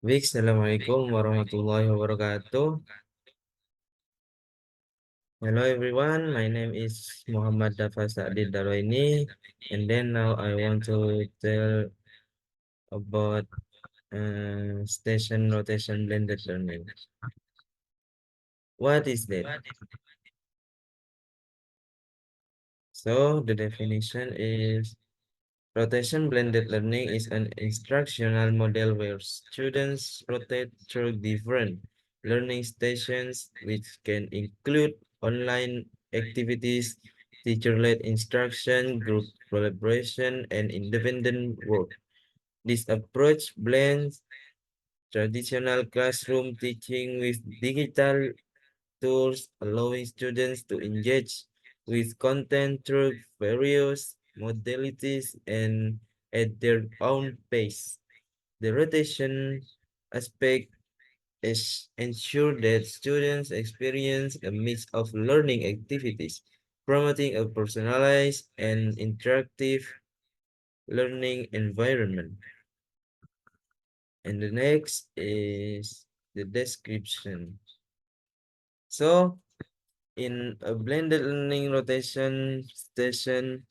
Baik, Assalamualaikum warahmatullahi wabarakatuh. Hello everyone, my name is Muhammad Dafa Sa'di Darwaini, and then now I want to tell about station rotation blended learning. What is that? So the definition is rotation blended learning is an instructional model where students rotate through different learning stations, which can include online activities, teacher-led instruction, group collaboration, and independent work. This approach blends traditional classroom teaching with digital tools, allowing students to engage with content through various modalities and at their own pace. The rotation aspect is ensure that students experience a mix of learning activities, promoting a personalized and interactive learning environment. And the next is the description. So, in a blended learning rotation station,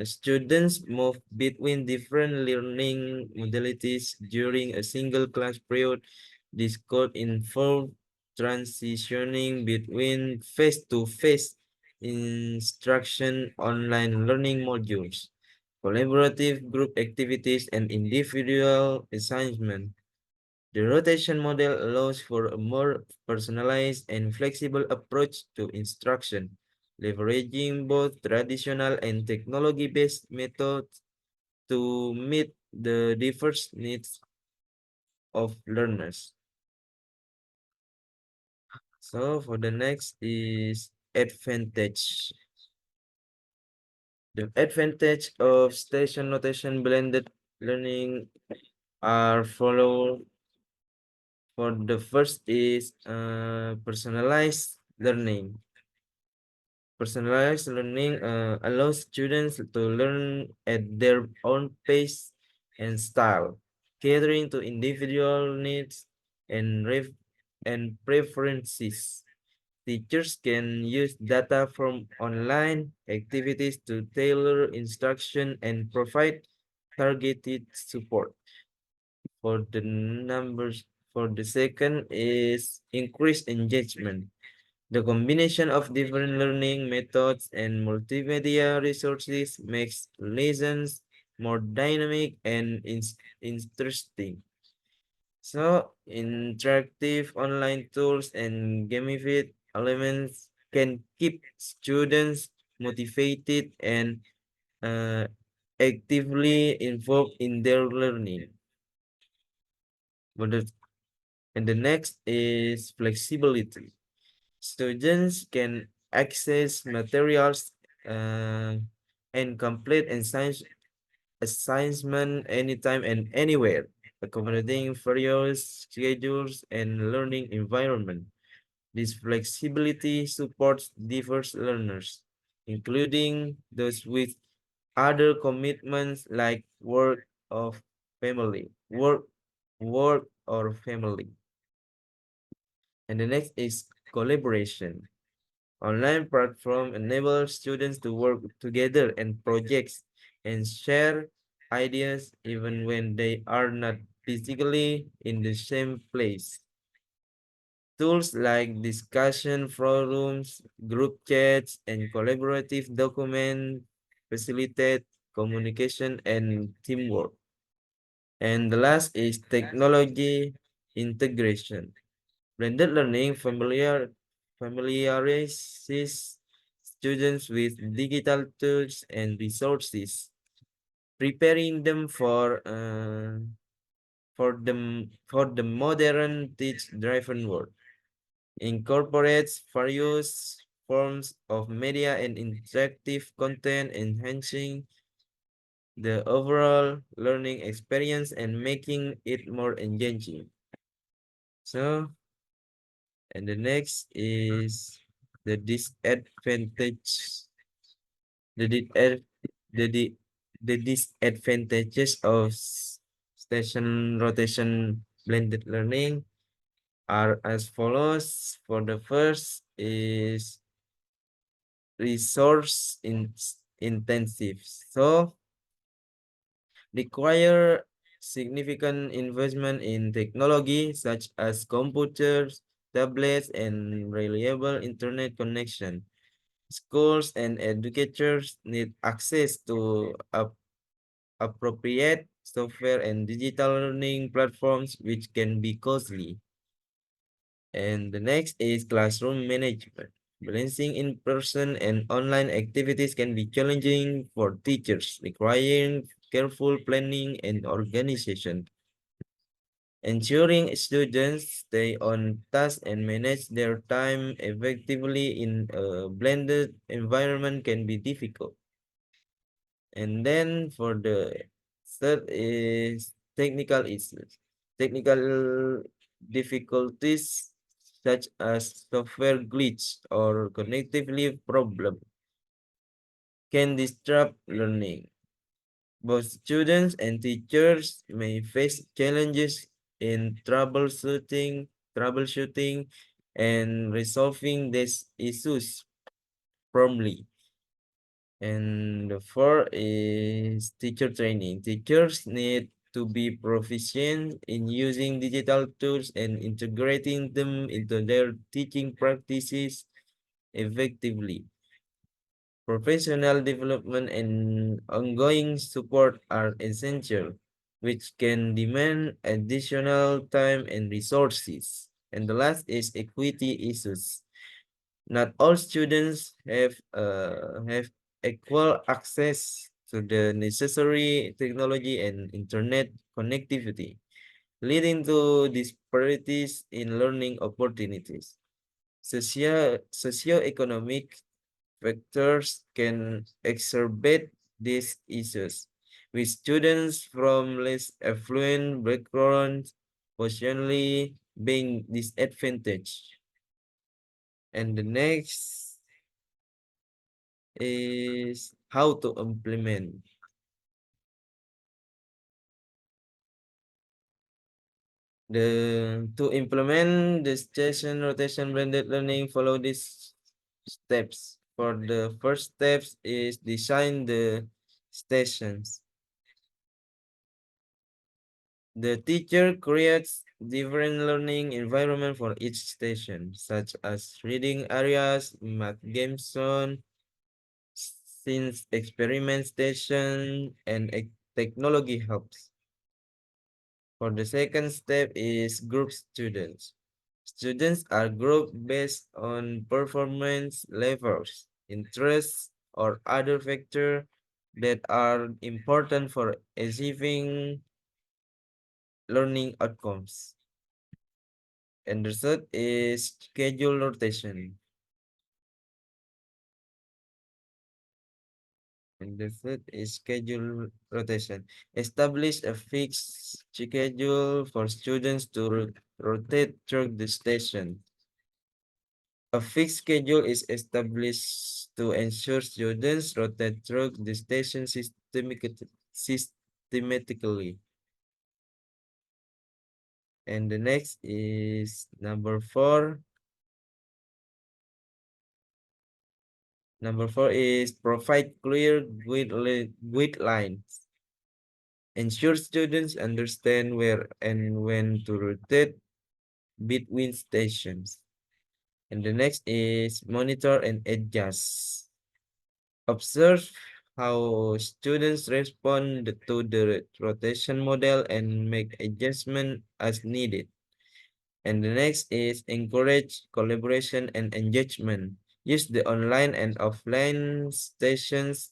students move between different learning modalities during a single class period. This could involve transitioning between face-to-face instruction, online learning modules, collaborative group activities, and individual assignment. The rotation model allows for a more personalized and flexible approach to instruction, leveraging both traditional and technology-based methods to meet the diverse needs of learners. So for the next is advantage. The advantage of station rotation blended learning are follow. For the first is personalized learning. Personalized learning allows students to learn at their own pace and style, catering to individual needs and preferences. Teachers can use data from online activities to tailor instruction and provide targeted support. For the numbers, for the second is increased engagement. The combination of different learning methods and multimedia resources makes lessons more dynamic and interesting. So, interactive online tools and gamified elements can keep students motivated and uh, actively involved in their learning. But and the next is flexibility. Students can access materials uh, and complete assignment anytime and anywhere, accommodating various schedules and learning environment. This flexibility supports diverse learners, including those with other commitments like work, or family. And the next is collaboration. Online platform enable students to work together in projects and share ideas even when they are not physically in the same place. Tools like discussion forums, group chats, and collaborative document facilitate communication and teamwork. And the last is technology integration. Blended learning familiarizes students with digital tools and resources, preparing them for the modern teach-driven world. Incorporates various forms of media and interactive content, enhancing the overall learning experience and making it more engaging. So, and the next is the disadvantage, the di- the di- the disadvantages of station rotation blended learning are as follows. For the first is resource intensive. So require significant investment in technology such as computers, tablets, and reliable internet connection. Schools and educators need access to appropriate software and digital learning platforms, which can be costly. And the next is classroom management. Balancing in-person and online activities can be challenging for teachers, requiring careful planning and organization. Ensuring students stay on task and manage their time effectively in a blended environment can be difficult. And then for the third is technical issues. Technical difficulties such as software glitch or connectivity problem can disrupt learning. Both students and teachers may face challenges in troubleshooting and resolving these issues promptly. And the fourth is teacher training. Teachers need to be proficient in using digital tools and integrating them into their teaching practices effectively. Professional development and ongoing support are essential, which can demand additional time and resources. And the last is equity issues. Not all students have equal access to the necessary technology and internet connectivity, leading to disparities in learning opportunities. Socioeconomic factors can exacerbate these issues, with students from less affluent backgrounds potentially being disadvantaged. And the next is how to implement. To implement the station rotation blended learning, follow these steps. For the first steps is design the stations. The teacher creates different learning environment for each station, such as reading areas, math game zone, since experiment station, and technology hubs. For the second step is group students. Students are grouped based on performance levels, interests, or other factors that are important for achieving learning outcomes. And the third is schedule rotation. And the third is schedule rotation. Establish a fixed schedule for students to rotate through the station. A fixed schedule is established to ensure students rotate through the station systematically. And the next is number four. Number four is provide clear guidelines. Ensure students understand where and when to rotate between stations. And the next is monitor and adjust. Observe how students respond to the rotation model and make adjustment as needed. And the next is encourage collaboration and engagement. Use the online and offline stations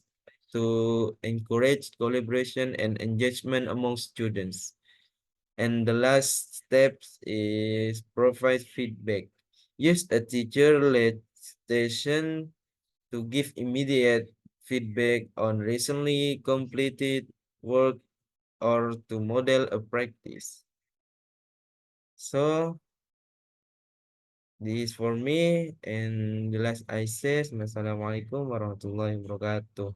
to encourage collaboration and engagement among students. And the last step is provide feedback. Use a teacher-led station to give immediate feedback on recently completed work or to model a practice. So this is for me, and the last I says, Wassalamualaikum warahmatullahi wabarakatuh.